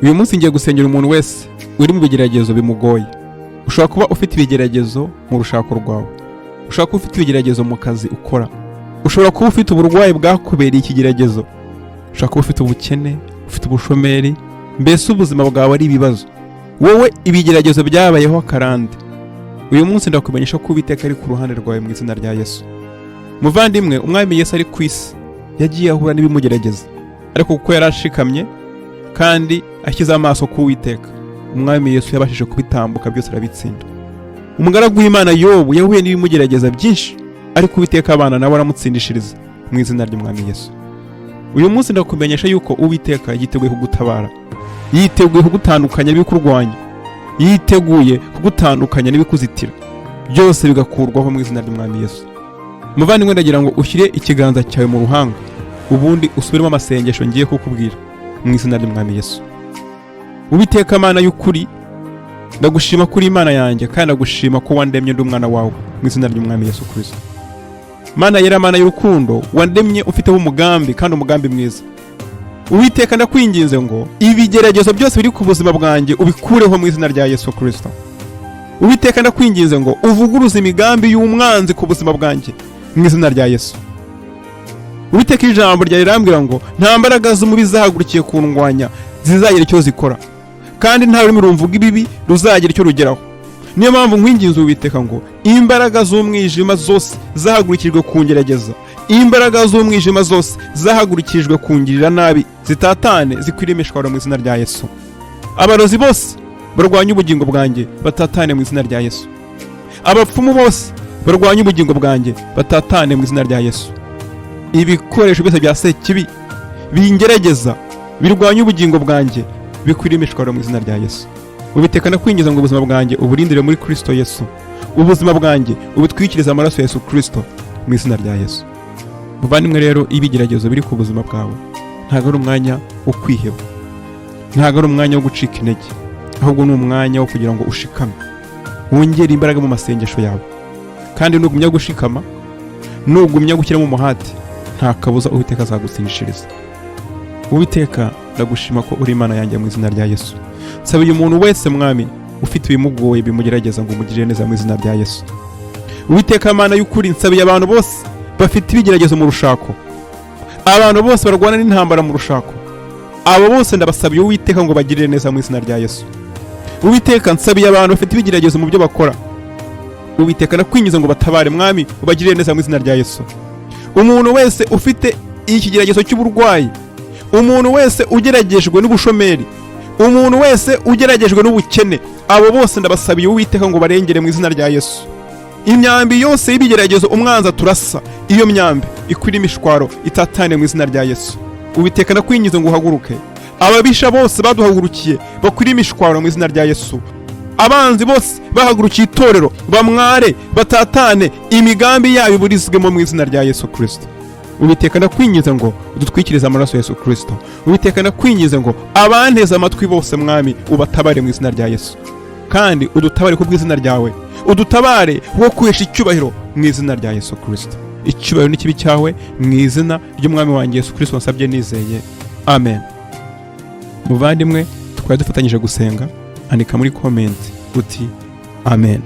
uyu munsi ngiye gusengera umuntu wese uri mu bigeragezo bimugoye. Ushobora kuba ufite ibigeragezo mu rushako rwawe, ushobora kuba ufite ibigeragezo mu kazi ukora, ushobora kuba ufite uburwayi bwakubereye ikigeragezo, ushobora kuba ufite ubukene, ufite ubushomeri, mbese ubuzima bwawe ari ibibazo. Wowe ibigeragezo byabayeho akarande. Uyu munsi ndakumenyesha ko Uwiteka ari ku ruhande rwawe mu izina rya Yesu. Muvandimwe, umwami Yesu ari ku isi yagiye ahura n'ibimugerageza, ariko kuko yarashikamye kandi ashyize amaso ku Uwiteka, umwami Yesu yabashije kubitambuka byose arabitsinda. Umugaragu w'Imana Yobu yahuye n'ibimugerageza byinshi, ariko Uwiteka abana nawe aramutsindishiriza mu izina ry'umwami Yesu. Uyu munsi ndakumenyesha yuko Uwiteka yiteguye kugutabara, yiteguye kugutandukanya n'ibikurwanya, yiteguye kugutandukanya n'ibikuzitira, byose bigakurwaho mu izina ry'umwami Yesu. Muvandimwe, ndagira ngo ushyire ikiganza cyawe mu ruhanga, ubundi usubiremo amasengesho ngiye kukubwira mu izina ry'umwami Yesu. Uwiteka Mana y'ukuri, ndagushima kuri Imana yanjye, kandi ndagushima ko wandemye ndi umwana wawe mu izina ry'umwami Yesu Kristo. Mana yera, Mana y'urukundo, wandemye ufiteho umugambi, kandi umugambi mwiza. Uwiteka ndakwinginze ngo ibigeragezo byose biri ku buzima bwanjye ubikureho mu izina rya Yesu Kristo. Uwiteka ndakwinginze ngo uvuguruze imigambi y'umwanzi ku buzima bwanjye mu izina rya Yesu. Uwiteka ijambo ryawe rirambwira ngo nta mbaraga z'umubi zahagurukiye kundwanya zizagira icyo zikora, kandi nta rurimi rumvuga ibibi ruzagira icyo rugeraho. Niyo mpamvu nkwinginze Uwiteka ngo imbaraga z'umwijima zose zahagurukijwe kungerageza, imbaraga z'umwijima zose zahagurukijwe kungirira nabi, zitatane zikwiriye imishwaro mu izina rya Yesu. Abarozi bose barwanya ubugingo bwanjye batatane mu izina rya Yesu. Abapfumu bose barwanya ubugingo bwanjye batatane mu izina rya Yesu. Ibikoresho byose bya sekibi bingerageza birwanya ubugingo bwanjye bikwiriye imishwaro mu izina rya Yesu. Uwiteka ndakwinginze ngo ubuzima bwanjye uburindire muri Kristo Yesu, ubuzima bwanjye ubutwikirize amaraso ya Yesu Kristo mu izina rya Yesu. Muvandimwe rero, ibigeragezo biri ku buzima bwawe ntabwo ari umwanya wo kwiheba, ntabwo ari umwanya wo gucika intege, ahubwo ni umwanya wo kugira ngo ushikame, wongere imbaraga mu masengesho yawe, kandi nugumya gushikama, nugumya gushyiramo umuhati, nta kabuza Uwiteka azagutsindishiriza. Uwiteka ndagushima ko uri Imana yanjye mu izina rya Yesu. Nsaba uyu muntu wese mwami ufite ibimugoye bimugerageza ngo umugirire neza mu izina rya Yesu. Uwiteka Mana y'ukuri, nsabiye abantu bose bafite ibigeragezo mu rushako, abantu bose barwana n'intambara mu rushako, abo bose ndabasabiye Uwiteka ngo bagirire neza mu izina rya Yesu. Uwiteka, nsabiye abantu bafite ibigeragezo mu byo bakora, Uwiteka ndakwinginze ngo batabare mwami, ubagirire neza mu izina rya Yesu. Umuntu wese ufite ikigeragezo cy'uburwayi, umuntu wese ugeragejwe n'ubushomeri, umuntu wese ugeragejwe n'ubukene, abo bose ndabasabiye Uwiteka ngo barengere mu izina rya Yesu. Imyambi yose y'ibigeragezo umwanza turasa, iyo myambi ikwira imishwaro itatane mu izina rya Yesu. Uwiteka ndakwinginze ngo uhaguruke, ababisha bose baduhagurukiye bakwira imishwaro mu izina rya Yesu. Abanzi bose bahagurukiye itorero bamware batatane, imigambi yabo iburizwemo mu izina rya Yesu Kristo. Uwiteka ndakwinginze ngo udutwikirize amaraso ya Yesu Kristo. Uwiteka ndakwinginze ngo abanteze amatwi bose mwami ubatabare mu izina rya Yesu, kandi udutabare ku bw'izina ryawe, udutabare wo kwesha icyubahiro mu izina rya Yesu Kristo. Icyubahiro n'ikibi cyawe mu izina ry'umwami wanjye Yesu Kristo nsabye nizeye, amen. Muvandimwe, twari dufatanyije gusenga, andika muri comment uti amen.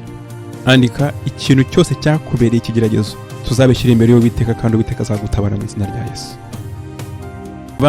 Andika ikintu cyose cyakubereye ikigeragezo, tuzabishyira imbere y'Uwiteka kandi Uwiteka azagutabara mu izina rya Yesu.